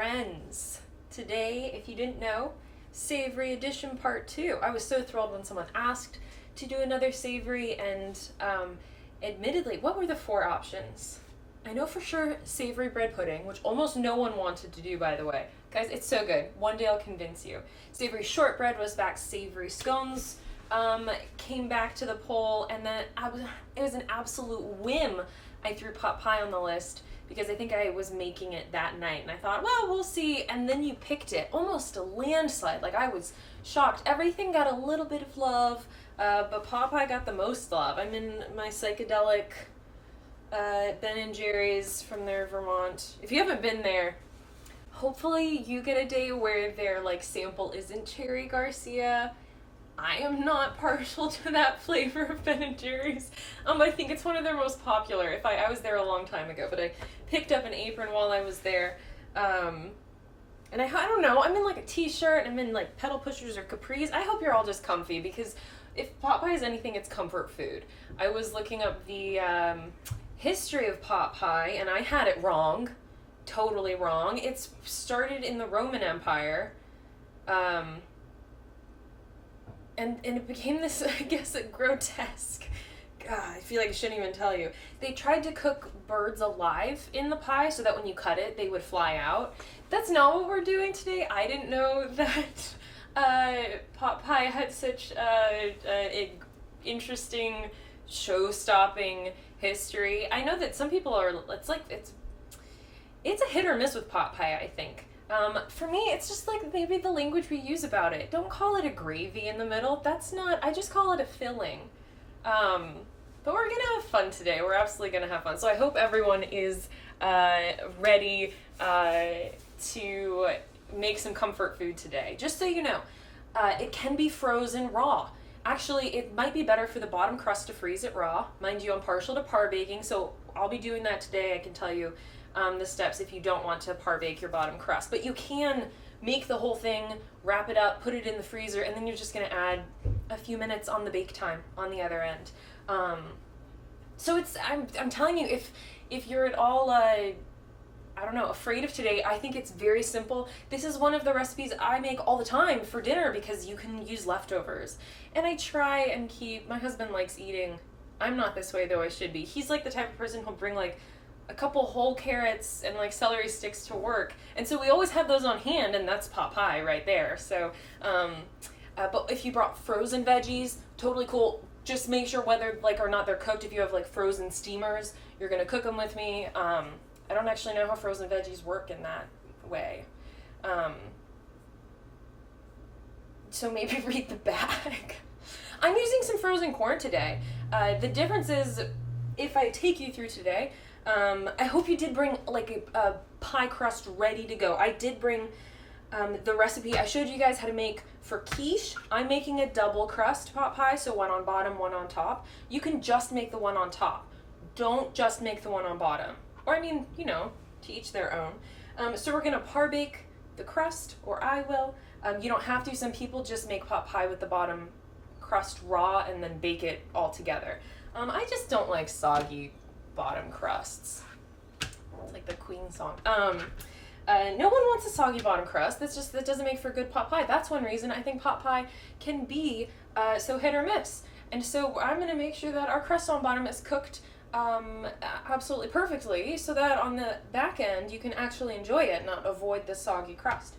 friends. Today, if you didn't know, Savory Edition Part 2. I was so thrilled when someone asked to do another savory, and admittedly, what were the 4 options? I know for sure savory bread pudding, which almost no one wanted to do, by the way. Guys, it's so good. One day I'll convince you. Savory shortbread was back. Savory scones came back to the poll, and then it was an absolute whim. I threw pot pie on the list because I think I was making it that night, and I thought, well, we'll see. And then you picked it, almost a landslide. Like, I was shocked. Everything got a little bit of love, but pot pie got the most love. I'm in my psychedelic Ben & Jerry's from their Vermont. If you haven't been there, hopefully you get a day where their sample isn't Cherry Garcia. I am not partial to that flavor of Ben & Jerry's. I think it's one of their most popular. I was there a long time ago, but I picked up an apron while I was there. And I don't know, I'm in a t-shirt, I'm in pedal pushers or capris. I hope you're all just comfy, because if pot pie is anything, it's comfort food. I was looking up the history of pot pie, and I had it wrong. Totally wrong. It's started in the Roman Empire. And it became this, I guess, a grotesque. God, I feel like I shouldn't even tell you. They tried to cook birds alive in the pie so that when you cut it, they would fly out. That's not what we're doing today. I didn't know that pot pie had such a interesting, show-stopping history. I know that some people are. It's a hit or miss with pot pie, I think. For me, it's just maybe the language we use about it. Don't call it a gravy in the middle. That's not, I just call it a filling. But we're gonna have fun today. We're absolutely gonna have fun. So I hope everyone is ready to make some comfort food today. Just so you know, it can be frozen raw. Actually, it might be better for the bottom crust to freeze it raw. Mind you, I'm partial to par baking, so I'll be doing that today. I can tell you the steps if you don't want to par bake your bottom crust. But you can make the whole thing, wrap it up, put it in the freezer, and then you're just going to add a few minutes on the bake time on the other end. So I'm telling you, if you're at all afraid of today, I think it's very simple. This is one of the recipes I make all the time for dinner because you can use leftovers. And I try and my husband likes eating. I'm not this way, though I should be. He's the type of person who'll bring a couple whole carrots and celery sticks to work, and so we always have those on hand, and that's pot pie right there. So but if you brought frozen veggies, totally cool. Just make sure whether or not they're cooked. If you have frozen steamers, you're gonna cook them with me. I don't actually know how frozen veggies work in that way, so maybe read the bag. I'm using some frozen corn today. The difference is, if I take you through today, I hope you did bring a pie crust ready to go. I did bring the recipe. I showed you guys how to make for quiche. I'm making a double crust pot pie, so one on bottom, one on top. You can just make the one on top. Don't just make the one on bottom. Or to each their own. So we're going to par bake the crust, or I will. You don't have to. Some people just make pot pie with the bottom crust raw and then bake it all together. I just don't like soggy bottom crusts. It's like the Queen song. No one wants a soggy bottom crust. That doesn't make for good pot pie. That's one reason I think pot pie can be so hit or miss. And so I'm going to make sure that our crust on bottom is cooked absolutely perfectly, so that on the back end you can actually enjoy it, not avoid the soggy crust.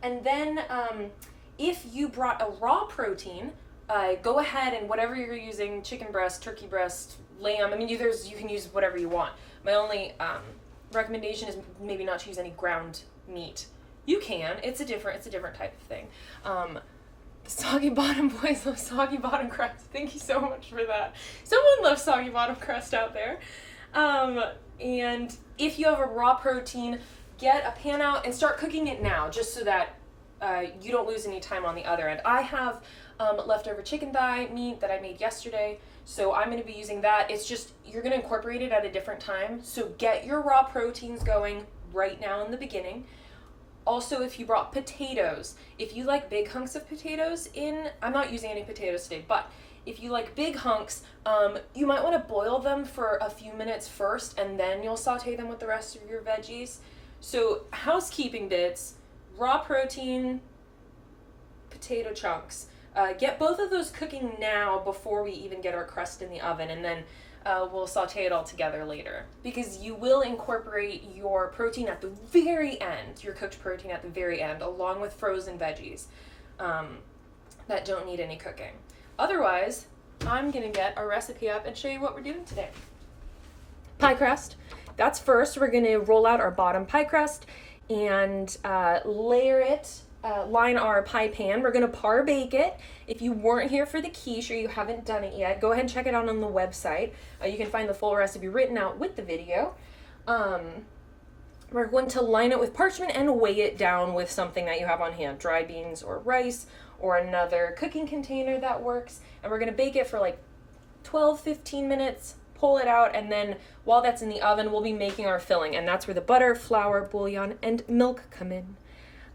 And then if you brought a raw protein, go ahead and whatever you're using, chicken breast, turkey breast, lamb, you can use whatever you want. My only recommendation is maybe not to use any ground meat. You can. It's a different type of thing. The soggy bottom boys love soggy bottom crust. Thank you so much for that. Someone loves soggy bottom crust out there. And if you have a raw protein, get a pan out and start cooking it now, just so that you don't lose any time on the other end. I have leftover chicken thigh meat that I made yesterday, so I'm going to be using that. It's just, you're going to incorporate it at a different time, so get your raw proteins going right now in the beginning. Also, if you brought potatoes, if you like big hunks of potatoes I'm not using any potatoes today, but if you like big hunks, you might want to boil them for a few minutes first, and then you'll saute them with the rest of your veggies. So housekeeping bits, raw protein, potato chunks. Get both of those cooking now before we even get our crust in the oven, and then we'll saute it all together later. Because you will incorporate your protein at the very end, your cooked protein at the very end, along with frozen veggies that don't need any cooking. Otherwise, I'm going to get our recipe up and show you what we're doing today. Pie crust. That's first. We're going to roll out our bottom pie crust and layer it, line our pie pan. We're going to par bake it. If you weren't here for the quiche or you haven't done it yet, go ahead and check it out on the website. You can find the full recipe written out with the video. We're going to line it with parchment and weigh it down with something that you have on hand, dry beans or rice or another cooking container that works. And we're going to bake it for like 12-15 minutes, pull it out, and then while that's in the oven, we'll be making our filling. And that's where the butter, flour, bouillon, and milk come in.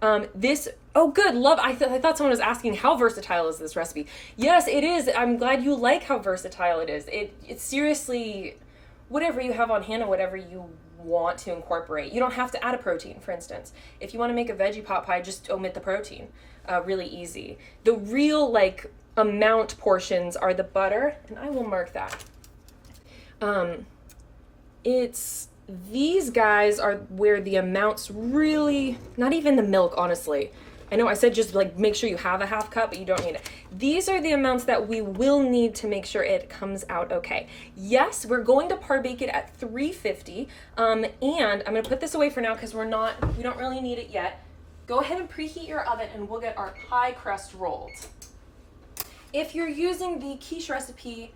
Oh good, love, I thought someone was asking how versatile is this recipe. Yes, it is. I'm glad you like how versatile it is. It's seriously whatever you have on hand and whatever you want to incorporate. You don't have to add a protein, for instance. If you want to make a veggie pot pie, just omit the protein. Really easy. The real amount portions are the butter, and I will mark that. These guys are where the amounts really, not even the milk, honestly. I know I said just make sure you have a half cup, but you don't need it. These are the amounts that we will need to make sure it comes out okay. Yes, we're going to par bake it at 350, and I'm gonna put this away for now because we don't really need it yet. Go ahead and preheat your oven and we'll get our pie crust rolled. If you're using the quiche recipe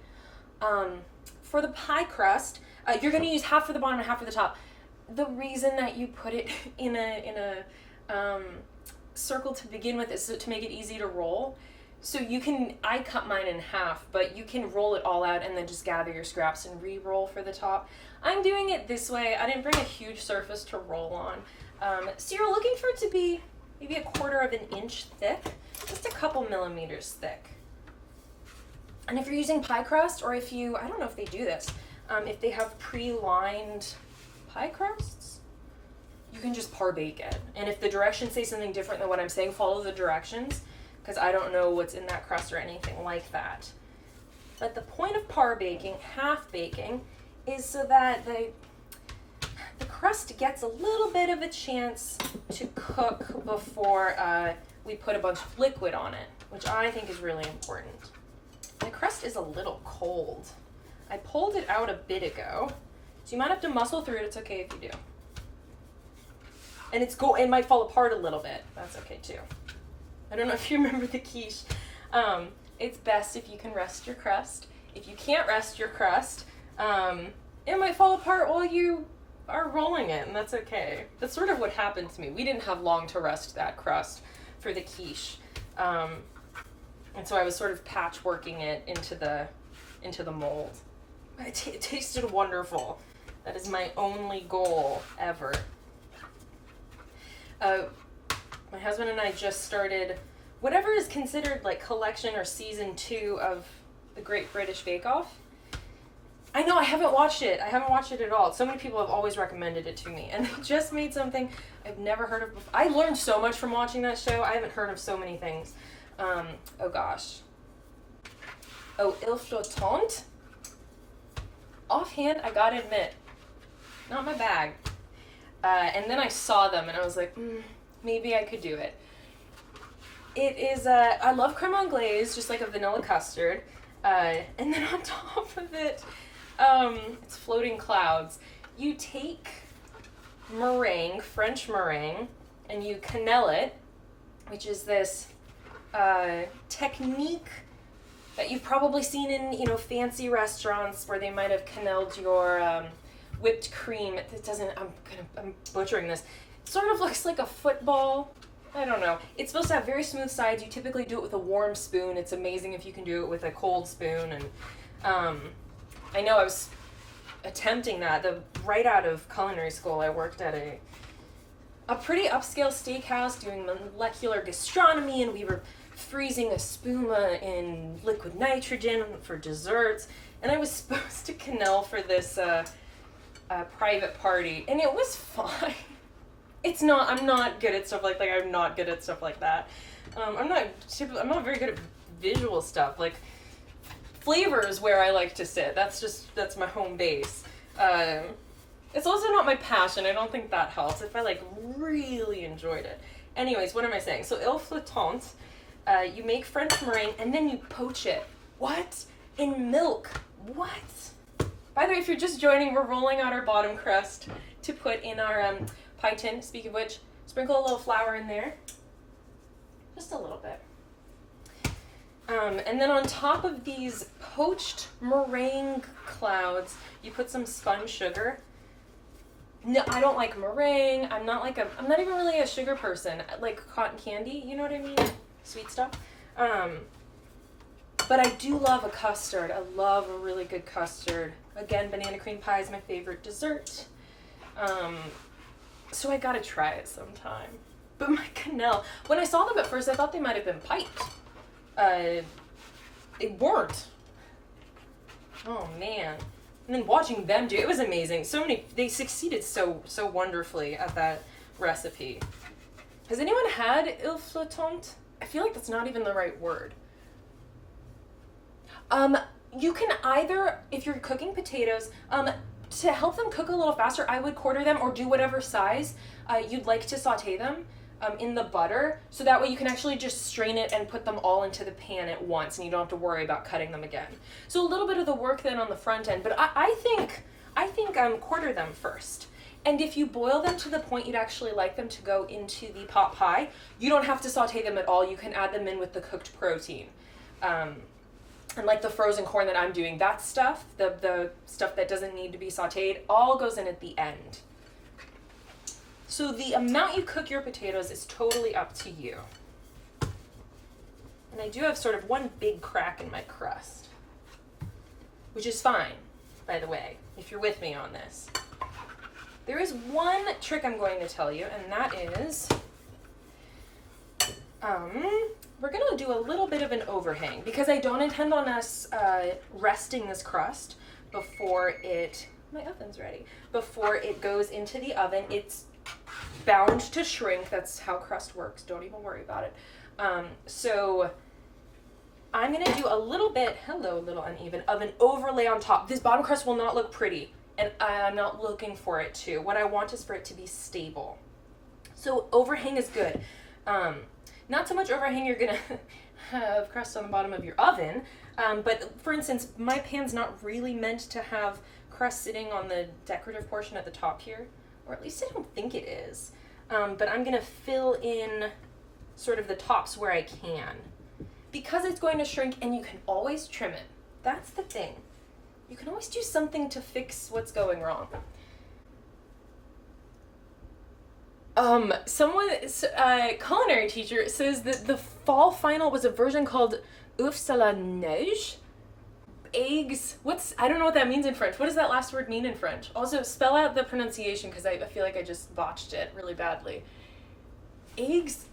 for the pie crust, you're going to use half for the bottom and half for the top. The reason that you put it in a circle to begin with is to make it easy to roll. So I cut mine in half, but you can roll it all out and then just gather your scraps and re-roll for the top. I'm doing it this way. I didn't bring a huge surface to roll on. So you're looking for it to be maybe 1/4 of an inch thick, just a couple millimeters thick. And if you're using pie crust, or I don't know if they do this, if they have pre-lined pie crusts, you can just par bake it. And if the directions say something different than what I'm saying, follow the directions, because I don't know what's in that crust or anything like that. But the point of par baking, half baking, is so that the crust gets a little bit of a chance to cook before we put a bunch of liquid on it, which I think is really important. My crust is a little cold. I pulled it out a bit ago, so you might have to muscle through it. It's okay if you do. And it might fall apart a little bit. That's okay too. I don't know if you remember the quiche. It's best if you can rest your crust. If you can't rest your crust, it might fall apart while you are rolling it, and that's okay. That's sort of what happened to me. We didn't have long to rest that crust for the quiche. And so I was sort of patchworking it into the mold. It tasted wonderful. That is my only goal ever. My husband and I just started whatever is considered collection or season 2 of the Great British Bake Off. I know, I haven't watched it. I haven't watched it at all. So many people have always recommended it to me. And they just made something I've never heard of before. I learned so much from watching that show. I haven't heard of so many things. Oh gosh. Oh, il flottant? Offhand, I gotta admit, not my bag. And then I saw them and I was like, maybe I could do it. It is, I love creme anglaise, just like a vanilla custard. And then on top of it, it's floating clouds. You take meringue, French meringue, and you cannelle it, which is this technique that you've probably seen in fancy restaurants where they might have cannelled your whipped cream. It doesn't. I'm butchering this. It sort of looks like a football. I don't know. It's supposed to have very smooth sides. You typically do it with a warm spoon. It's amazing if you can do it with a cold spoon. And I know I was attempting that. Right out of culinary school, I worked at a pretty upscale steakhouse doing molecular gastronomy, and we were freezing a spuma in liquid nitrogen for desserts. And I was supposed to cannelle for this private party, and it was fine. It's not, I'm not good at stuff like that. I'm not good at stuff like that. I'm not very good at visual stuff. Like, flavor is where I like to sit. That's my home base. It's also not my passion. I don't think that helps if I, like, really enjoyed it. Anyways, what am I saying? So, il flottant, you make French meringue and then you poach it. What? In milk. What? By the way, if you're just joining, we're rolling out our bottom crust to put in our pie tin. Speaking of which, sprinkle a little flour in there. Just a little bit. And then on top of these poached meringue clouds, you put some spun sugar. No, I don't like meringue. I'm not even really a sugar person. I like cotton candy, you know what I mean? Sweet stuff. But I do love a custard. I love a really good custard. Again, banana cream pie is my favorite dessert. So I gotta try it sometime. But my quenelle, when I saw them at first, I thought they might have been piped. They weren't. Oh man. And then watching them do it was amazing. They succeeded so wonderfully at that recipe. Has anyone had il flottant? I feel like that's not even the right word. You can either, if you're cooking potatoes, to help them cook a little faster, I would quarter them or do whatever size you'd like to saute them in the butter, so that way you can actually just strain it and put them all into the pan at once, and you don't have to worry about cutting them again. So a little bit of the work then on the front end, but I think quarter them first. And if you boil them to the point you'd actually like them to go into the pot pie, you don't have to saute them at all. You can add them in with the cooked protein. And like the frozen corn that I'm doing, that stuff, the stuff that doesn't need to be sauteed, all goes in at the end. So the amount you cook your potatoes is totally up to you. And I do have sort of one big crack in my crust, which is fine, by the way, if you're with me on this. There is one trick I'm going to tell you, and that is, we're going to do a little bit of an overhang, because I don't intend on us resting this crust before my oven's ready, before it goes into the oven. It's bound to shrink. That's how crust works. Don't even worry about it. So I'm going to do a little bit, a little uneven, of an overlay on top. This bottom crust will not look pretty, and I'm not looking for it to. What I want is for it to be stable. So overhang is good. Not so much overhang you're going to have crust on the bottom of your oven, but for instance, my pan's not really meant to have crust sitting on the decorative portion at the top here, or at least I don't think it is. But I'm going to fill in sort of the tops where I can, because it's going to shrink, and you can always trim it. That's the thing. You can always do something to fix what's going wrong. Culinary teacher says that the fall final was a version called Oeufs à la neige. Eggs, I don't know what that means in French. What does that last word mean in French? Also, spell out the pronunciation, because I feel like I just botched it really badly. Eggs?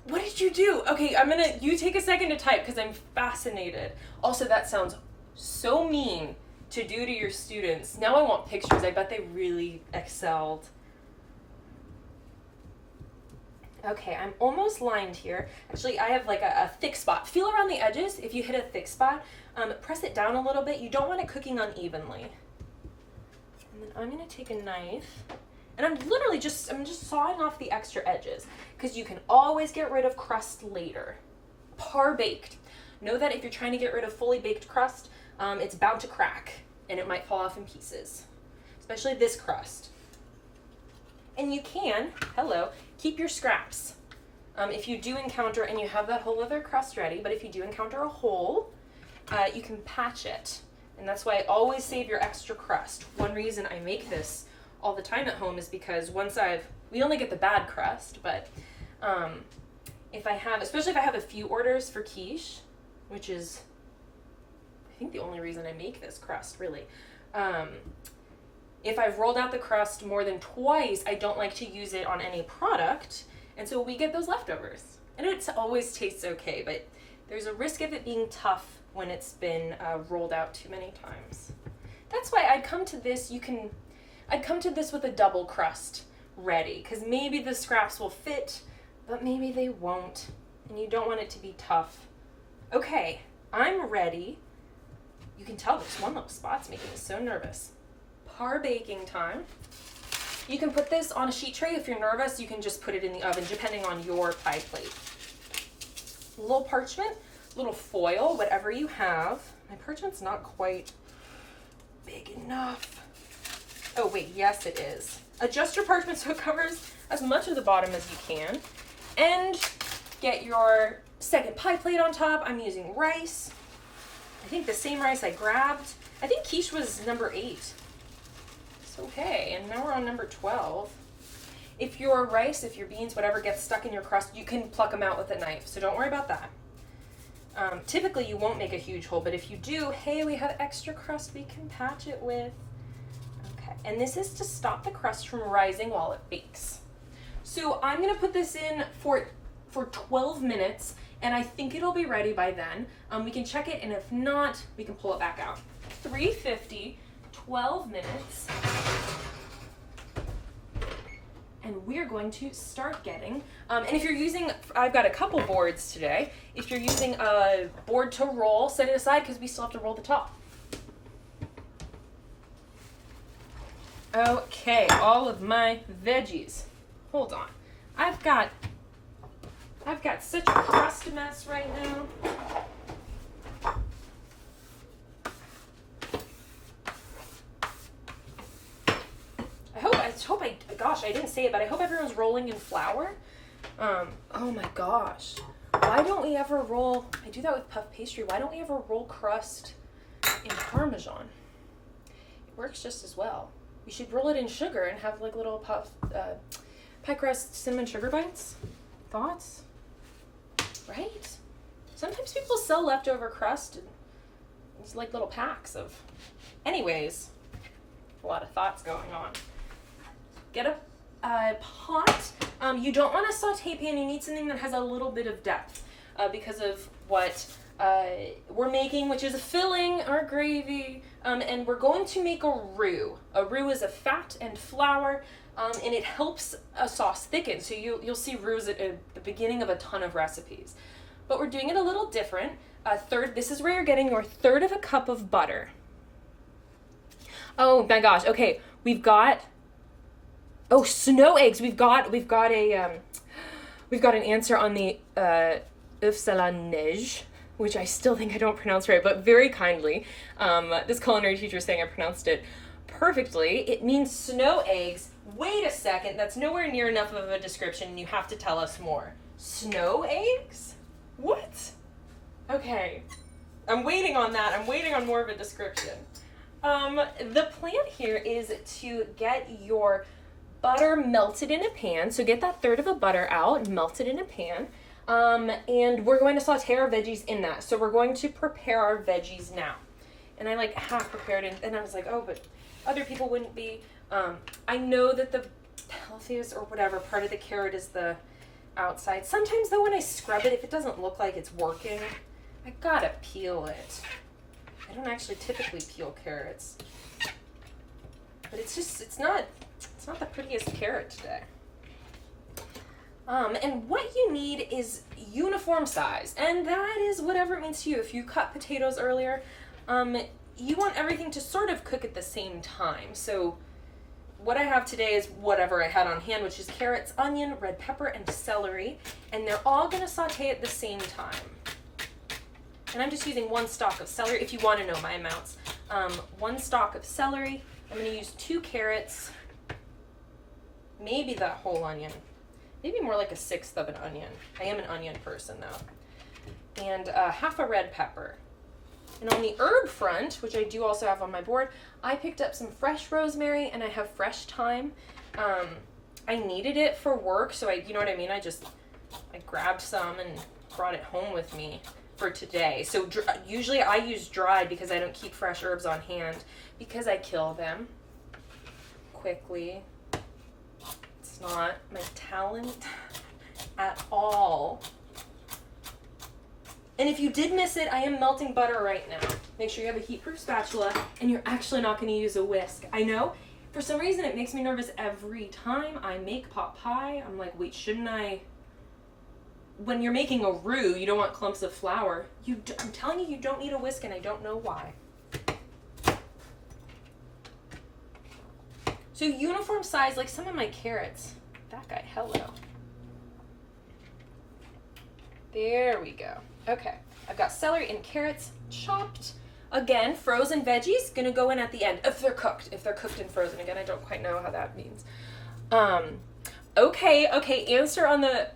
What did you do? Okay, you take a second to type, because I'm fascinated. Also, that sounds so mean to do to your students. Now I want pictures. I bet they really excelled. Okay, I'm almost lined here. Actually, I have like a thick spot. Feel around the edges. If you hit a thick spot, press it down a little bit. You don't want it cooking unevenly. And then I'm going to take a knife, and I'm just sawing off the extra edges, because you can always get rid of crust later. Par baked. Know that if you're trying to get rid of fully baked crust, it's bound to crack, and it might fall off in pieces, especially this crust. And you can, keep your scraps. If you do encounter, and you have that whole other crust ready, but if you do encounter a hole, you can patch it. And that's why I always save your extra crust. One reason I make this all the time at home is because we only get the bad crust, but especially if I have a few orders for quiche, which is, I think, the only reason I make this crust, really. If I've rolled out the crust more than twice, I don't like to use it on any product, and so we get those leftovers. And it always tastes okay, but there's a risk of it being tough when it's been rolled out too many times. That's why I'd come to this with a double crust, ready, because maybe the scraps will fit, but maybe they won't, and you don't want it to be tough. Okay, I'm ready. You can tell this one little spot's making me so nervous. Par baking time. You can put this on a sheet tray. If you're nervous, you can just put it in the oven, depending on your pie plate. A little parchment, little foil, whatever you have. My parchment's not quite big enough. Oh wait, yes it is. Adjust your parchment so it covers as much of the bottom as you can. And get your second pie plate on top. I'm using rice. I think the same rice I grabbed. I think quiche was number 8. It's okay, and now we're on number 12. If your rice, if your beans, whatever gets stuck in your crust, you can pluck them out with a knife, so don't worry about that. Typically you won't make a huge hole, but if you do, hey, we have extra crust we can patch it with. Okay, and this is to stop the crust from rising while it bakes. So I'm gonna put this in for 12 minutes, and I think it'll be ready by then. We can check it, and if not, we can pull it back out. 350, 12 minutes. And we're going to start getting, and if you're using, I've got a couple boards today. If you're using a board to roll, set it aside because we still have to roll the top. Okay, all of my veggies. Hold on. I've got such a crust mess right now. Gosh, I didn't say it, but I hope everyone's rolling in flour. Oh my gosh. Why don't we ever roll, I do that with puff pastry, why don't we ever roll crust in Parmesan? It works just as well. We should roll it in sugar and have like little pie crust cinnamon sugar bites. Thoughts? Right? Sometimes people sell leftover crust and it's like little packs of, anyways, a lot of thoughts going on. Get a pot. You don't want a saute pan. You need something that has a little bit of depth because of what we're making, which is a filling, our gravy, and we're going to make a roux. A roux is a fat and flour, and it helps a sauce thicken. So you'll see roux at the beginning of a ton of recipes. But we're doing it a little different. This is where you're getting your 1/3 of a cup of butter. Oh my gosh. Okay, we've got snow eggs. We've got an answer on the œufs à la neige, which I still think I don't pronounce right, but very kindly, this culinary teacher is saying I pronounced it perfectly. It means snow eggs. Wait a second, that's nowhere near enough of a description, and you have to tell us more. Snow eggs? What? Okay, I'm waiting on that. I'm waiting on more of a description. The plan here is to get your butter melted in a pan. So get that 1/3 of a butter out, melt it in a pan. And we're going to saute our veggies in that. So we're going to prepare our veggies now. And I like half prepared it, and I was like, oh, but other people wouldn't be. I know that the healthiest or whatever part of the carrot is the outside. Sometimes though when I scrub it, if it doesn't look like it's working, I gotta peel it. I don't actually typically peel carrots. But it's not the prettiest carrot today. And what you need is uniform size, and that is whatever it means to you. If you cut potatoes earlier, you want everything to sort of cook at the same time. So what I have today is whatever I had on hand, which is carrots, onion, red pepper, and celery, and they're all gonna saute at the same time. And I'm just using 1 stalk of celery, if you want to know my amounts. 1 stalk of celery. I'm going to use 2 carrots, maybe that whole onion, maybe more like 1/6 of an onion. I am an onion person though. And half a red pepper. And on the herb front, which I do also have on my board, I picked up some fresh rosemary and I have fresh thyme. I needed it for work, so you know what I mean? I grabbed some and brought it home with me for today. So usually I use dried because I don't keep fresh herbs on hand because I kill them quickly. It's not my talent at all. And if you did miss it, I am melting butter right now. Make sure you have a heat-proof spatula and you're actually not going to use a whisk. I know For some reason, it makes me nervous every time I make pot pie. I'm like, wait, shouldn't I? When you're making a roux, you don't want clumps of flour. I'm telling you, you don't need a whisk, and I don't know why. So uniform size, like some of my carrots. That guy, hello. There we go. Okay, I've got celery and carrots chopped. Again, frozen veggies, gonna go in at the end, if they're cooked. If they're cooked and frozen. Again, I don't quite know how that means. Okay, answer on the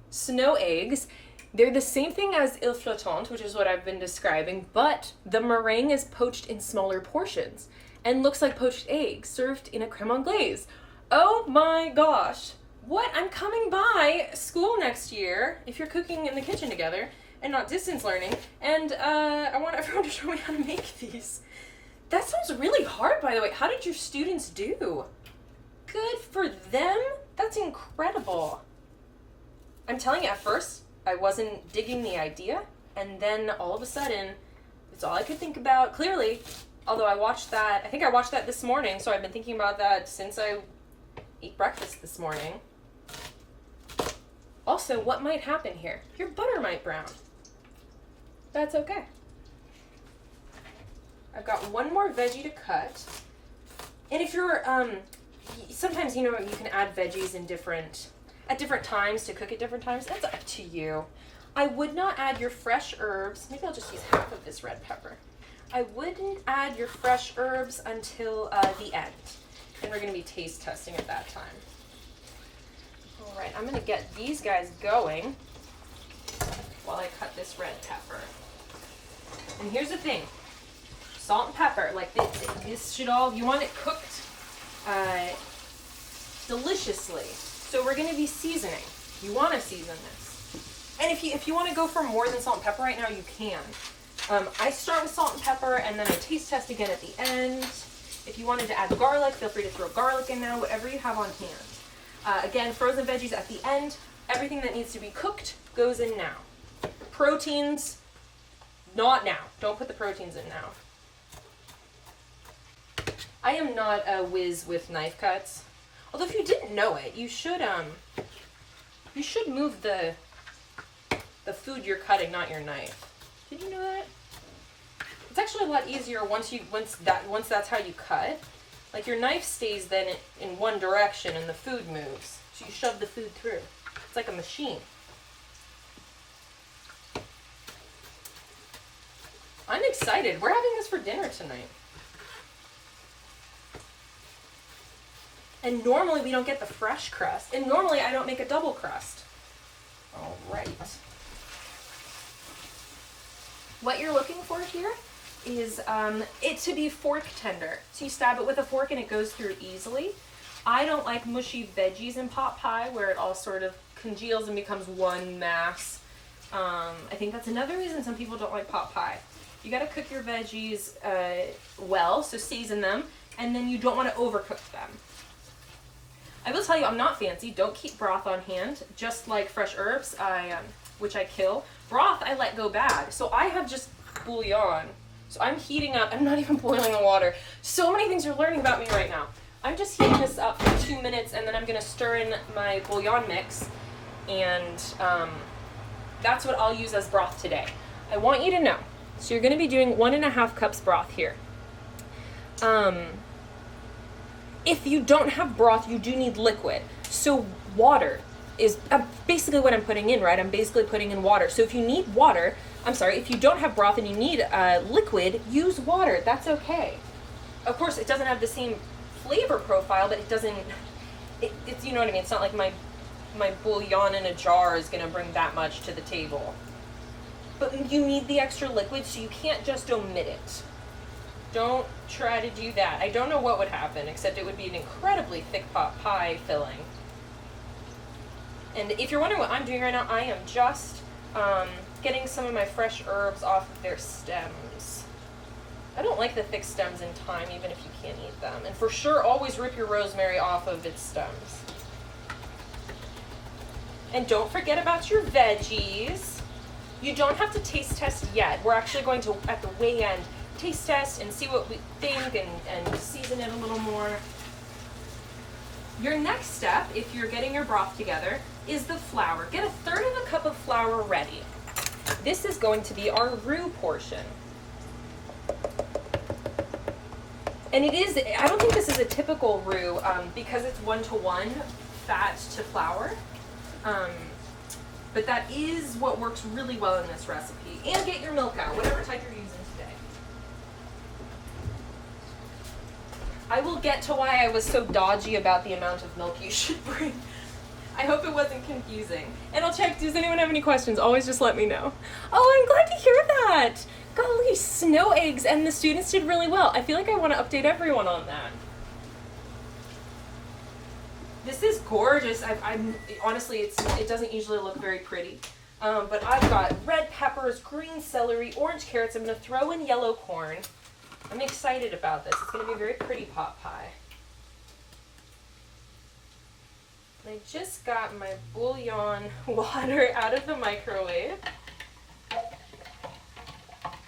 snow eggs. They're the same thing as île flottante, which is what I've been describing, but the meringue is poached in smaller portions and looks like poached eggs served in a crème anglaise. Oh my gosh. What? I'm coming by school next year, if you're cooking in the kitchen together and not distance learning, and I want everyone to show me how to make these. That sounds really hard, by the way. How did your students do? Good for them. That's incredible. I'm telling you, at first, I wasn't digging the idea, and then all of a sudden, it's all I could think about, clearly. Although I watched that, I think I watched that this morning, so I've been thinking about that since I ate breakfast this morning. Also, what might happen here? Your butter might brown. That's okay. I've got one more veggie to cut. And if you're, sometimes, you can add veggies at different times to cook at different times. That's up to you. I would not add your fresh herbs. Maybe I'll just use half of this red pepper. I wouldn't add your fresh herbs until the end. And we're going to be taste testing at that time. All right, I'm going to get these guys going while I cut this red pepper. And here's the thing. Salt and pepper, like this should all, you want it cooked deliciously. So we're going to be seasoning. You want to season this. And if you want to go for more than salt and pepper right now, you can. I start with salt and pepper, and then I taste test again at the end. If you wanted to add garlic, feel free to throw garlic in now, whatever you have on hand. Again, frozen veggies at the end. Everything that needs to be cooked goes in now. Proteins, not now. Don't put the proteins in now. I am not a whiz with knife cuts. Although if you didn't know it, you should move the food you're cutting, not your knife. Did you know that? It's actually a lot easier once that's how you cut. Like your knife stays then in one direction and the food moves. So you shove the food through. It's like a machine. I'm excited. We're having this for dinner tonight. And normally we don't get the fresh crust. And normally I don't make a double crust. All right. What you're looking for here is it to be fork tender. So you stab it with a fork and it goes through easily. I don't like mushy veggies in pot pie where it all sort of congeals and becomes one mass. I think that's another reason some people don't like pot pie. You gotta cook your veggies well, so season them, and then you don't want to overcook them. I will tell you, I'm not fancy. Don't keep broth on hand, just like fresh herbs, which I kill. Broth, I let go bad. So I have just bouillon. So I'm heating up. I'm not even boiling the water. So many things you're learning about me right now. I'm just heating this up for 2 minutes, and then I'm going to stir in my bouillon mix, and that's what I'll use as broth today. I want you to know. So you're going to be doing 1.5 cups broth here. If you don't have broth, you do need liquid. So water is basically what I'm putting in, right? I'm basically putting in water. So if you need water, if you don't have broth and you need liquid, use water. That's okay. Of course, it doesn't have the same flavor profile, but it's, you know what I mean? It's not like my bouillon in a jar is gonna bring that much to the table. But you need the extra liquid, so you can't just omit it. Don't try to do that. I don't know what would happen, except it would be an incredibly thick pot pie filling. And if you're wondering what I'm doing right now, I am just getting some of my fresh herbs off of their stems. I don't like the thick stems in thyme, even if you can't eat them. And for sure, always rip your rosemary off of its stems. And don't forget about your veggies. You don't have to taste test yet. We're actually going to, at the way end, taste test and see what we think and season it a little more. Your next step, if you're getting your broth together, is the flour. Get 1/3 of a cup of flour ready. This is going to be our roux portion. And it is, I don't think this is a typical roux because it's 1-to-1 fat to flour. But that is what works really well in this recipe. And get your milk out, whatever type you're using today. I will get to why I was so dodgy about the amount of milk you should bring. I hope it wasn't confusing. And I'll check, does anyone have any questions? Always just let me know. Oh, I'm glad to hear that. Golly, snow eggs, and the students did really well. I feel like I want to update everyone on that. This is gorgeous. I'm honestly, it doesn't usually look very pretty. But I've got red peppers, green celery, orange carrots. I'm going to throw in yellow corn. I'm excited about this. It's going to be a very pretty pot pie. I just got my bouillon water out of the microwave.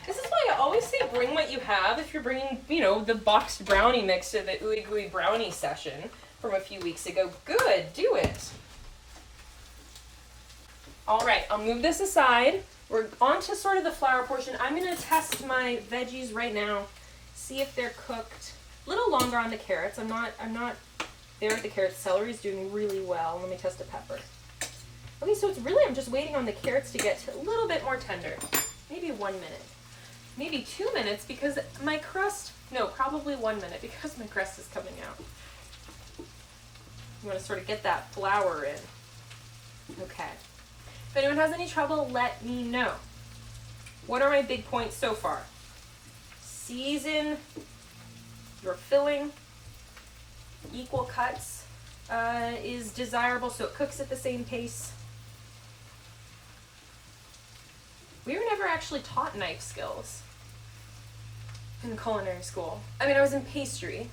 This is why I always say bring what you have if you're bringing, you know, the boxed brownie mix to the Ooey Gooey brownie session from a few weeks ago. Good, do it. All right, I'll move this aside. We're on to sort of the flour portion. I'm going to test my veggies right now, see if they're cooked. A little longer on the carrots. I'm not there at the carrots. Celery is doing really well. Let me test a pepper. Okay, so it's really, I'm just waiting on the carrots to get a little bit more tender. Maybe 1 minute. Maybe 2 minutes because my crust, no, probably 1 minute because my crust is coming out. You want to sort of get that flour in. Okay. If anyone has any trouble, let me know. What are my big points so far? Season your filling. Equal cuts is desirable so it cooks at the same pace. We were never actually taught knife skills in culinary school. I mean, I was in pastry.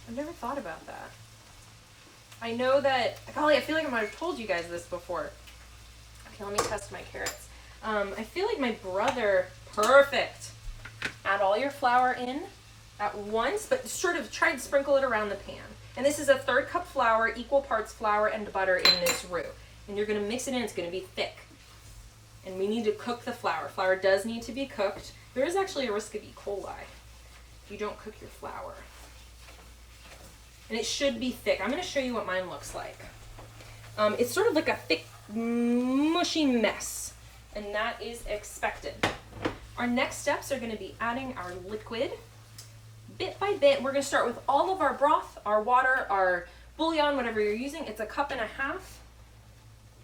I've never thought about that. I know that, golly, I feel like I might have told you guys this before. Okay, let me test my carrots. I feel like my brother, perfect. Add all your flour in at once, but sort of try and sprinkle it around the pan. And this is 1/3 cup flour, equal parts flour and butter in this roux. And you're gonna mix it in, it's gonna be thick. And we need to cook the flour. Flour does need to be cooked. There is actually a risk of E. coli if you don't cook your flour. And it should be thick. I'm going to show you what mine looks like. It's sort of like a thick, mushy mess. And that is expected. Our next steps are going to be adding our liquid. Bit by bit, we're going to start with all of our broth, our water, our bouillon, whatever you're using. It's 1.5 cups.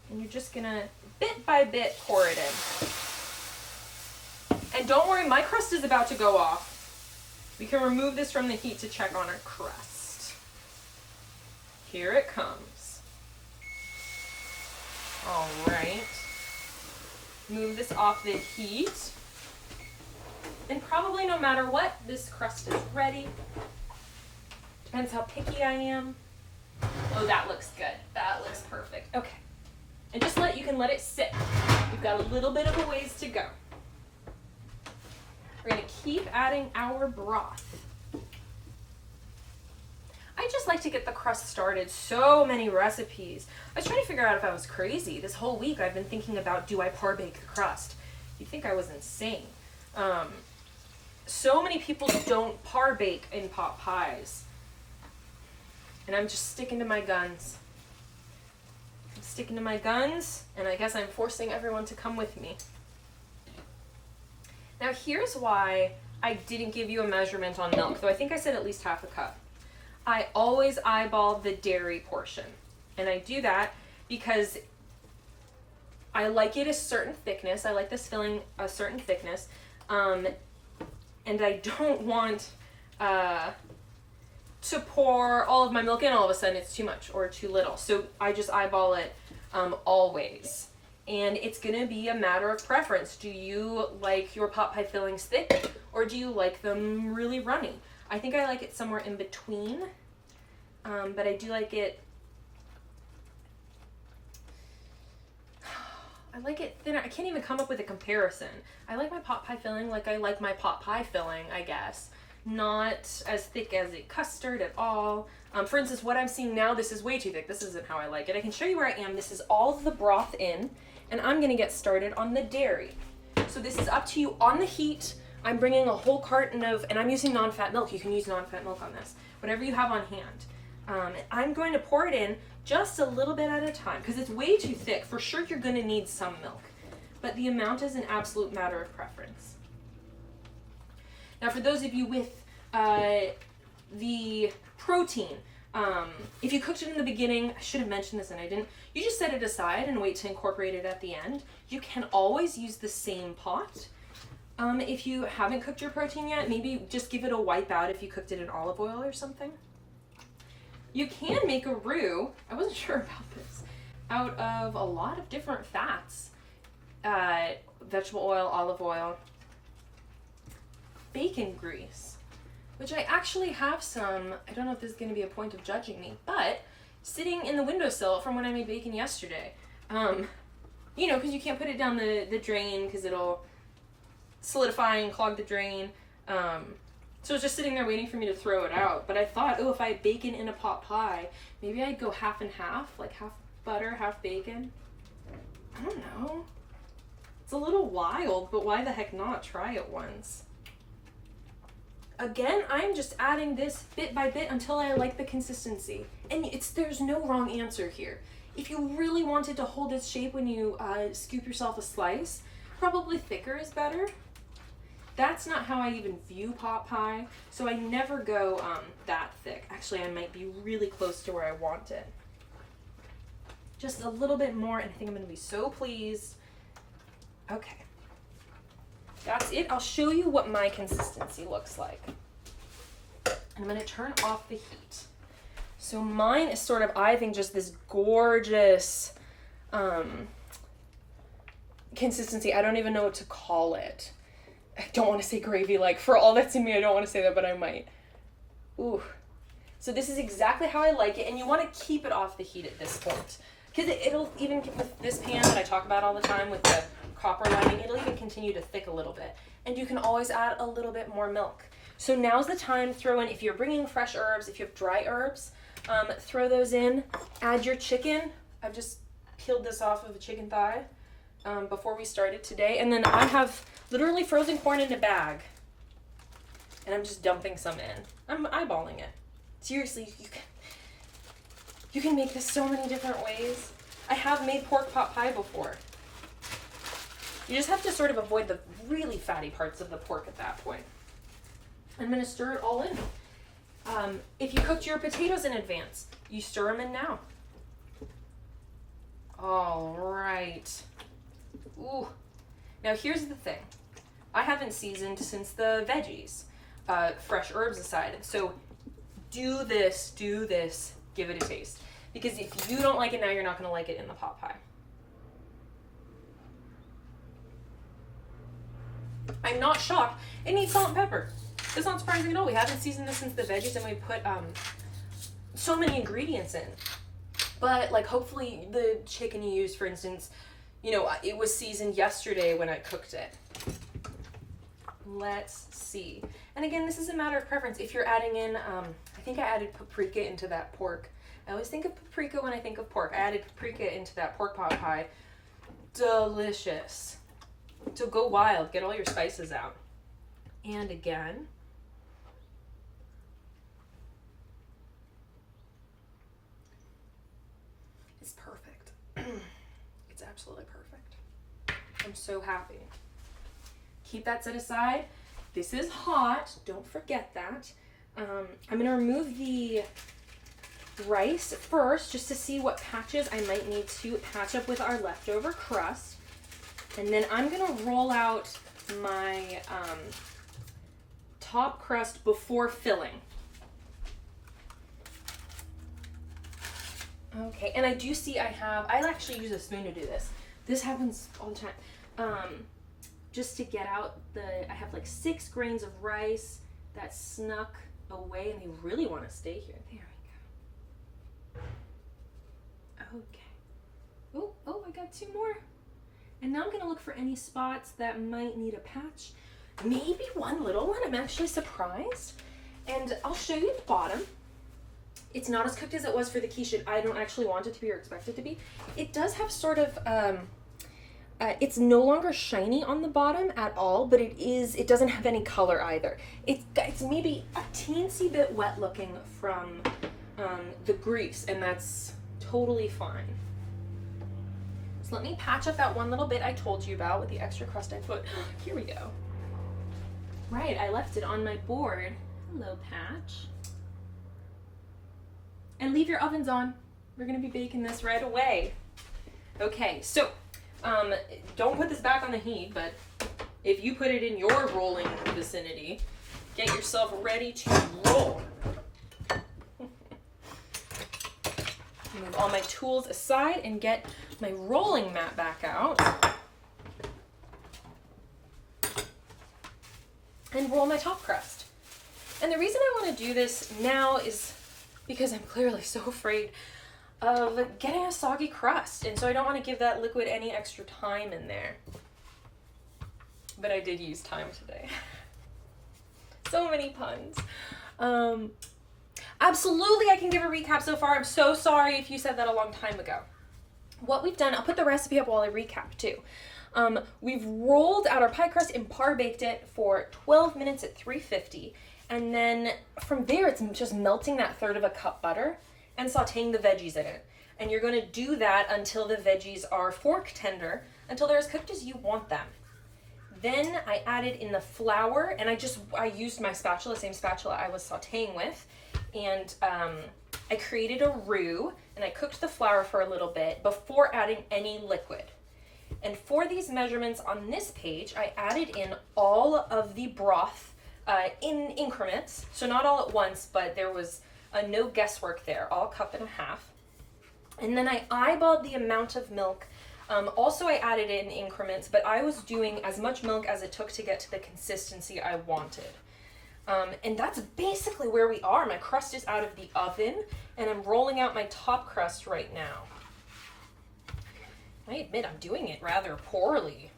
And you're just going to, bit by bit, pour it in. And don't worry, my crust is about to go off. We can remove this from the heat to check on our crust. Here it comes. All right. Move this off the heat. And probably no matter what, this crust is ready. Depends how picky I am. Oh, that looks good. That looks perfect. Okay. And just you can let it sit. We've got a little bit of a ways to go. We're going to keep adding our broth. I just like to get the crust started. So many recipes. I was trying to figure out if I was crazy. This whole week I've been thinking about, do I par bake the crust? You'd think I was insane. So many people don't par bake in pot pies. And I'm just sticking to my guns. I'm sticking to my guns, and I guess I'm forcing everyone to come with me. Now here's why I didn't give you a measurement on milk, though I think I said at least 1/2 cup. I always eyeball the dairy portion. And I do that because I like it a certain thickness. I like this filling a certain thickness. And I don't want to pour all of my milk in all of a sudden. It's too much or too little. So I just eyeball it always. And it's going to be a matter of preference. Do you like your pot pie fillings thick or do you like them really runny? I think I like it somewhere in between, but I do like it I like it thinner. I can't even come up with a comparison. I like my pot pie filling like I like my pot pie filling, I guess. Not as thick as a custard at all. For instance, what I'm seeing now, this is way too thick. This isn't how I like it. I can show you where I am. This is all the broth in, and I'm gonna get started on the dairy. So this is up to you on the heat. I'm bringing a whole carton of, and I'm using non-fat milk. You can use non-fat milk on this. Whatever you have on hand. I'm going to pour it in just a little bit at a time because it's way too thick. For sure you're gonna need some milk, but the amount is an absolute matter of preference. Now for those of you with the protein, if you cooked it in the beginning, I should have mentioned this and I didn't, you just set it aside and wait to incorporate it at the end. You can always use the same pot. If you haven't cooked your protein yet, maybe just give it a wipe out if you cooked it in olive oil or something. You can make a roux, I wasn't sure about this, out of a lot of different fats. Vegetable oil, olive oil, bacon grease, which I actually have some. I don't know if this is going to be a point of judging me, but sitting in the windowsill from when I made bacon yesterday. You know, because you can't put it down the drain because it'll solidify and clog the drain. So it's just sitting there waiting for me to throw it out. But I thought, oh, if I had bacon in a pot pie, maybe I'd go half and half, like half butter, half bacon. I don't know. It's a little wild, but why the heck not? Try it once. Again, I'm just adding this bit by bit until I like the consistency. And there's no wrong answer here. If you really wanted to hold its shape when you scoop yourself a slice, probably thicker is better. That's not how I even view pot pie, so I never go that thick. Actually, I might be really close to where I want it. Just a little bit more, and I think I'm going to be so pleased. Okay. That's it. I'll show you what my consistency looks like. I'm going to turn off the heat. So mine is sort of, I think, just this gorgeous consistency. I don't even know what to call it. I don't want to say gravy, like for all that's in me, I don't want to say that, but I might. Ooh. So this is exactly how I like it, and you want to keep it off the heat at this point. Because it'll, even with this pan that I talk about all the time with the copper lining, it'll even continue to thick a little bit. And you can always add a little bit more milk. So now's the time to throw in, if you're bringing fresh herbs, if you have dry herbs, throw those in. Add your chicken. I've just peeled this off of a chicken thigh before we started today. And then I have literally frozen corn in a bag. And I'm just dumping some in. I'm eyeballing it. Seriously, you can make this so many different ways. I have made pork pot pie before. You just have to sort of avoid the really fatty parts of the pork at that point. I'm going to stir it all in. If you cooked your potatoes in advance, you stir them in now. All right. Ooh. Now here's the thing. I haven't seasoned since the veggies, fresh herbs aside. So do this, give it a taste. Because if you don't like it now, you're not going to like it in the pot pie. I'm not shocked. It needs salt and pepper. It's not surprising at all. We haven't seasoned this since the veggies, and we put so many ingredients in. But like, hopefully the chicken you used, for instance, you know, it was seasoned yesterday when I cooked it. Let's see. And again, this is a matter of preference. If you're adding in, I think I added paprika into that pork. I always think of paprika when I think of pork. I added paprika into that pork pot pie. Delicious. So go wild. Get all your spices out. And again. It's perfect. It's absolutely perfect. I'm so happy. Keep that set aside. This is hot. Don't forget that. I'm going to remove the rice first just to see what patches I might need to patch up with our leftover crust. And then I'm going to roll out my top crust before filling. Okay, and I do see I actually use a spoon to do this. This happens all the time. Just to get out I have like 6 grains of rice that snuck away, and they really want to stay here. There we go. Okay. Oh, I got 2 more. And now I'm gonna look for any spots that might need a patch. Maybe one little one. I'm actually surprised. And I'll show you the bottom. It's not as cooked as it was for the quiche. I don't actually want it to be or expect it to be. It does have sort of, it's no longer shiny on the bottom at all, but it doesn't have any color either. It's maybe a teensy bit wet looking from the grease, and that's totally fine. So let me patch up that one little bit I told you about with the extra crust I put. Here we go. Right, I left it on my board. Hello, Patch. And leave your ovens on. We're gonna be baking this right away. Okay, so don't put this back on the heat, but if you put it in your rolling vicinity, get yourself ready to roll. Move all my tools aside and get my rolling mat back out. And roll my top crust. And the reason I want to do this now is because I'm clearly so afraid of getting a soggy crust. And so I don't want to give that liquid any extra time in there. But I did use time today. So many puns. Absolutely, I can give a recap so far. I'm so sorry if you said that a long time ago. What we've done, I'll put the recipe up while I recap too. We've rolled out our pie crust and par baked it for 12 minutes at 350. And then from there, it's just melting that third of a cup butter and sauteing the veggies in it. And you're going to do that until the veggies are fork tender, until they're as cooked as you want them. Then I added in the flour, and I used my spatula, same spatula I was sauteing with, and I created a roux, and I cooked the flour for a little bit before adding any liquid. And for these measurements on this page, I added in all of the broth in increments, so not all at once, but there was no guesswork there, all cup and a half. And then I eyeballed the amount of milk. Also, I added it in increments, but I was doing as much milk as it took to get to the consistency I wanted. And that's basically where we are. My crust is out of the oven, and I'm rolling out my top crust right now. I admit I'm doing it rather poorly.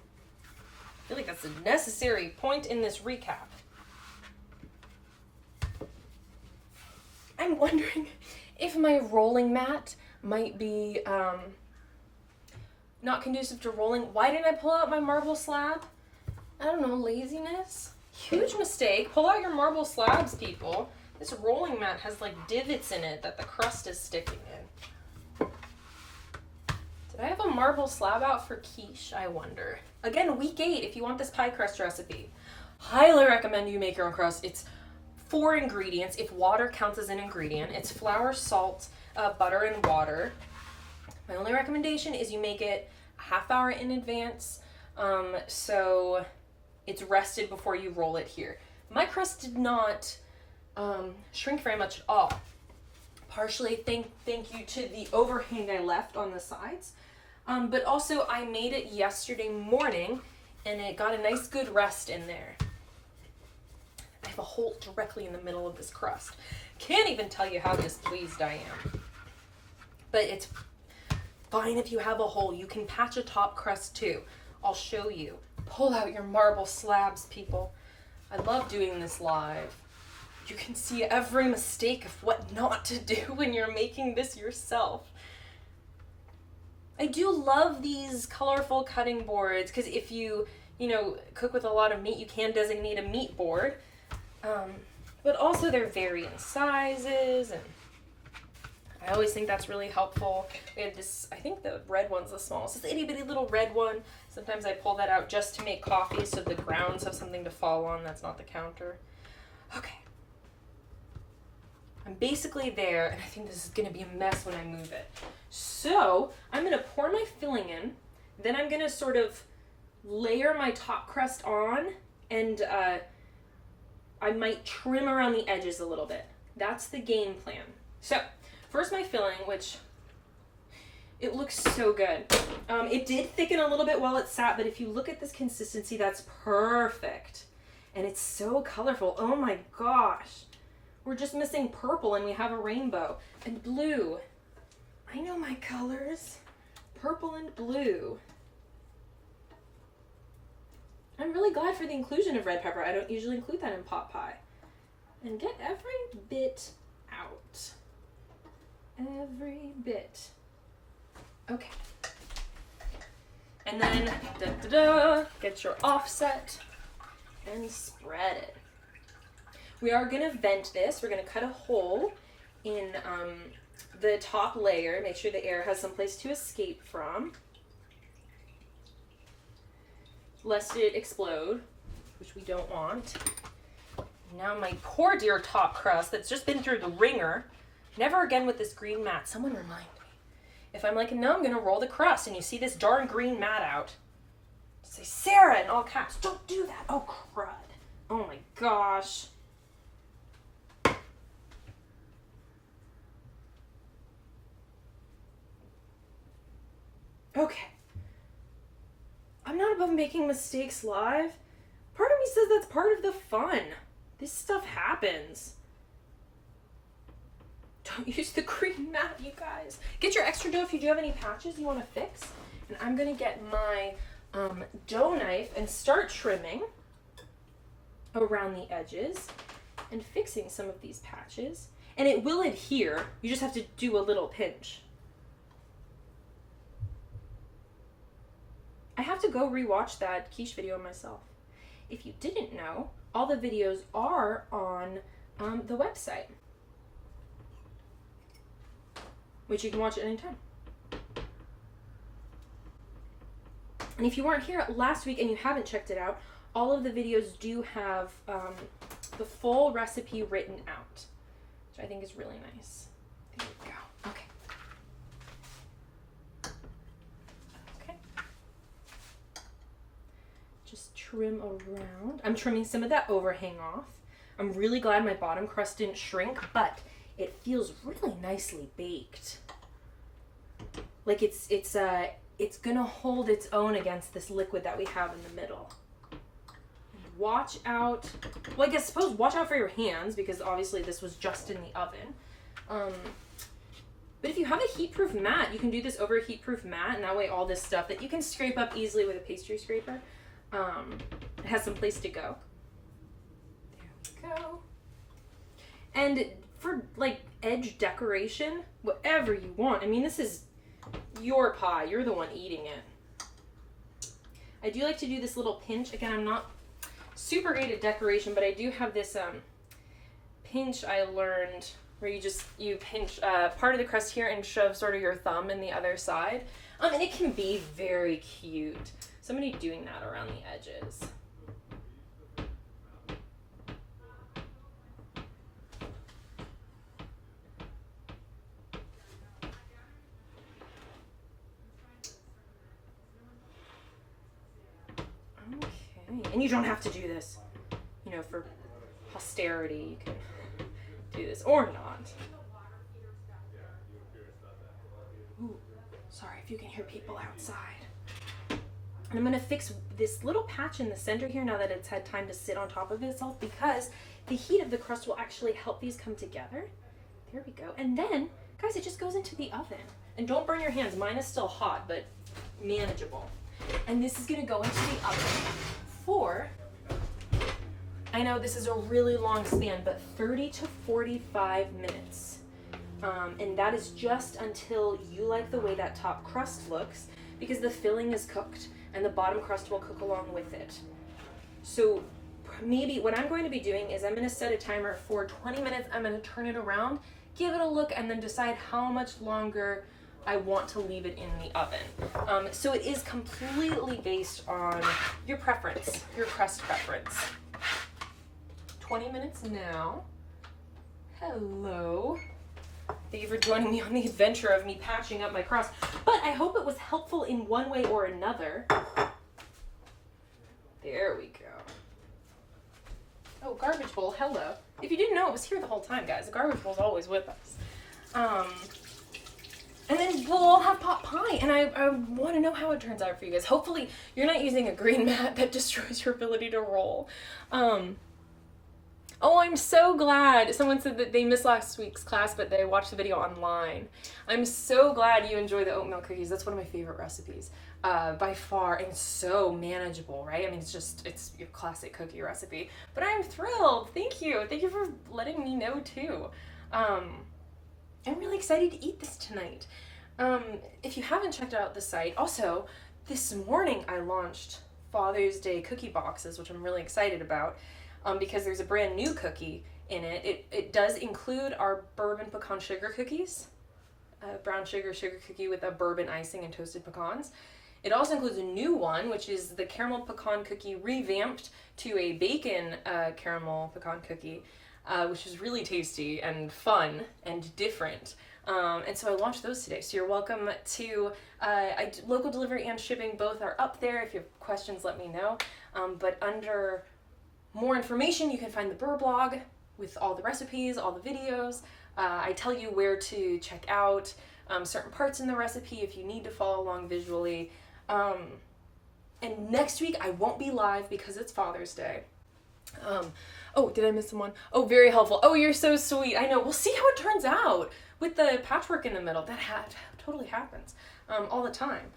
I feel like that's a necessary point in this recap. I'm wondering if my rolling mat might be not conducive to rolling. Why didn't I pull out my marble slab? I don't know, laziness? Huge mistake. Pull out your marble slabs, people. This rolling mat has like divots in it that the crust is sticking in. Did I have a marble slab out for quiche, I wonder? Again, week 8 if you want this pie crust recipe. Highly recommend you make your own crust. It's 4 ingredients, if water counts as an ingredient. It's flour, salt, butter, and water. My only recommendation is you make it a half hour in advance, so it's rested before you roll it here. My crust did not shrink very much at all. Partially thank you to the overhang I left on the sides, but also I made it yesterday morning, and it got a nice good rest in there. I have a hole directly in the middle of this crust. Can't even tell you how displeased I am. But it's fine if you have a hole. You can patch a top crust too. I'll show you. Pull out your marble slabs, people. I love doing this live. You can see every mistake of what not to do when you're making this yourself. I do love these colorful cutting boards because if you cook with a lot of meat, you can designate a meat board. But also they're varying sizes, and I always think that's really helpful. We have this, I think the red one's the smallest. It's this itty bitty little red one. Sometimes I pull that out just to make coffee so the grounds have something to fall on. That's not the counter. Okay. I'm basically there, and I think this is going to be a mess when I move it. So I'm going to pour my filling in. Then I'm going to sort of layer my top crust on, and I might trim around the edges a little bit. That's the game plan. So first my filling, which it looks so good. It did thicken a little bit while it sat, but if you look at this consistency, that's perfect. And it's so colorful. Oh my gosh. We're just missing purple and we have a rainbow. And blue. I know my colors. Purple and blue. I'm really glad for the inclusion of red pepper. I don't usually include that in pot pie. And get every bit out. Every bit. Okay. And then, get your offset and spread it. We are going to vent this. We're going to cut a hole in the top layer. Make sure the air has some place to escape from, lest it explode, which we don't want. Now my poor dear top crust that's just been through the ringer. Never again with this green mat. Someone remind me. If I'm like, no, I'm going to roll the crust and you see this darn green mat out, say, Sarah, in all caps, don't do that. Oh, crud. Oh my gosh. Okay. I'm not above making mistakes live. Part of me says that's part of the fun. This stuff happens. Don't use the green mat, you guys. Get your extra dough if you do have any patches you want to fix. And I'm going to get my dough knife and start trimming around the edges and fixing some of these patches. And it will adhere. You just have to do a little pinch. I have to go rewatch that quiche video myself. If you didn't know, all the videos are on the website, which you can watch at any time. And if you weren't here last week and you haven't checked it out, all of the videos do have the full recipe written out, which I think is really nice. There we go. Okay. Okay. Just trim around. I'm trimming some of that overhang off. I'm really glad my bottom crust didn't shrink, but it feels really nicely baked. Like it's gonna hold its own against this liquid that we have in the middle. Watch out. Well, I suppose watch out for your hands because obviously this was just in the oven. But if you have a heat-proof mat, you can do this over a heat-proof mat, and that way all this stuff that you can scrape up easily with a pastry scraper, it has some place to go. There we go. And for like edge decoration, whatever you want. I mean, this is your pie. You're the one eating it. I do like to do this little pinch. Again, I'm not super great at decoration, but I do have this pinch I learned where you pinch part of the crust here and shove sort of your thumb in the other side. And it can be very cute. Somebody doing that around the edges. And you don't have to do this, for posterity. You can do this or not. Ooh, sorry if you can hear people outside. And I'm going to fix this little patch in the center here now that it's had time to sit on top of itself because the heat of the crust will actually help these come together. There we go. And then, guys, it just goes into the oven. And don't burn your hands. Mine is still hot, but manageable. And this is going to go into the oven for, I know this is a really long span, but 30 to 45 minutes. And that is just until you like the way that top crust looks because the filling is cooked and the bottom crust will cook along with it. So maybe what I'm going to be doing is I'm going to set a timer for 20 minutes. I'm going to turn it around, give it a look, and then decide how much longer I want to leave it in the oven. So it is completely based on your preference, your crust preference. 20 minutes now. Hello. Thank you for joining me on the adventure of me patching up my crust. But I hope it was helpful in one way or another. There we go. Oh, garbage bowl, hello. If you didn't know, it was here the whole time, guys. The garbage bowl's always with us. And then we'll all have pot pie, and I want to know how it turns out for you guys. Hopefully, you're not using a green mat that destroys your ability to roll. Oh, I'm so glad. Someone said that they missed last week's class, but they watched the video online. I'm so glad you enjoy the oatmeal cookies. That's one of my favorite recipes, by far, and so manageable, right? I mean, it's your classic cookie recipe. But I'm thrilled. Thank you. Thank you for letting me know, too. I'm really excited to eat this tonight. If you haven't checked out the site, also, this morning I launched Father's Day cookie boxes, which I'm really excited about. Because there's a brand new cookie in it. It does include our bourbon pecan sugar cookies, brown sugar cookie with a bourbon icing and toasted pecans. It also includes a new one, which is the caramel pecan cookie revamped to a bacon caramel pecan cookie, which is really tasty and fun and different. And so I launched those today. So you're welcome to local delivery and shipping. Both are up there. If you have questions, let me know. But under more information, you can find the Beurre blog with all the recipes, all the videos. I tell you where to check out certain parts in the recipe if you need to follow along visually. And next week I won't be live because it's Father's Day. Oh, did I miss someone? Oh, very helpful. Oh, you're so sweet. I know. We'll see how it turns out with the patchwork in the middle. That totally happens all the time.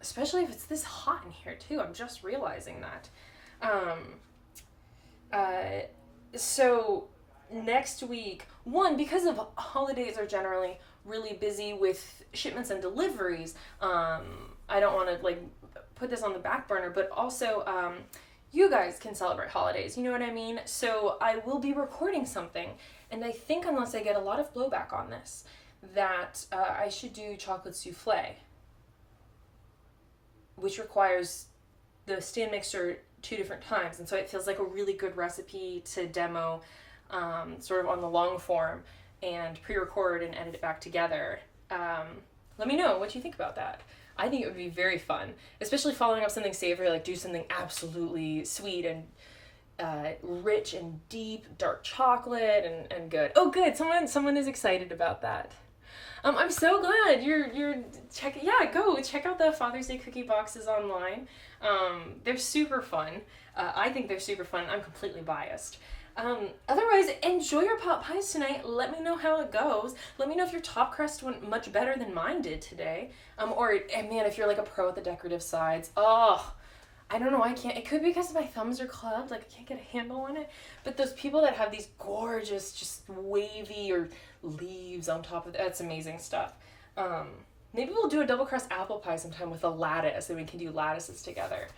Especially if it's this hot in here too. I'm just realizing that. So next week, because of holidays are generally really busy with shipments and deliveries, I don't want to put this on the back burner, but also, you guys can celebrate holidays, you know what I mean? So I will be recording something, and I think unless I get a lot of blowback on this, that I should do chocolate souffle, which requires the stand mixer 2 different times, and so it feels like a really good recipe to demo sort of on the long form and pre-record and edit it back together. Let me know what you think about that. I think it would be very fun, especially following up something savory, do something absolutely sweet and rich and deep, dark chocolate and good. Oh, good. Someone is excited about that. I'm so glad you're go check out the Father's Day cookie boxes online. They're super fun. I think they're super fun. I'm completely biased. Otherwise, enjoy your pot pies tonight. Let me know how it goes. Let me know if your top crust went much better than mine did today. Man, if you're a pro at the decorative sides. Oh, I don't know. I can't. It could be because my thumbs are clubbed. I can't get a handle on it. But those people that have these gorgeous, just wavy or leaves on top of that's amazing stuff. Maybe we'll do a double crust apple pie sometime with a lattice, and we can do lattices together.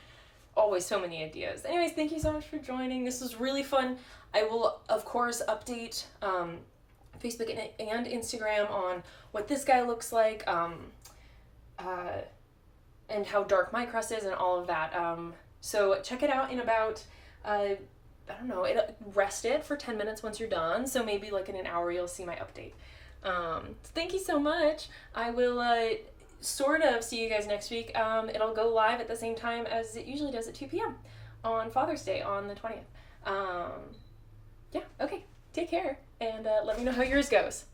Always so many ideas. Anyways, thank you so much for joining. This was really fun. I will, of course, update Facebook and Instagram on what this guy looks like, and how dark my crust is and all of that. So check it out in about, I don't know, rest it for 10 minutes once you're done. So maybe in an hour you'll see my update. Thank you so much. I will sort of see you guys next week. It'll go live at the same time as it usually does at 2 p.m. on Father's Day on the 20th. Okay, take care, and let me know how yours goes.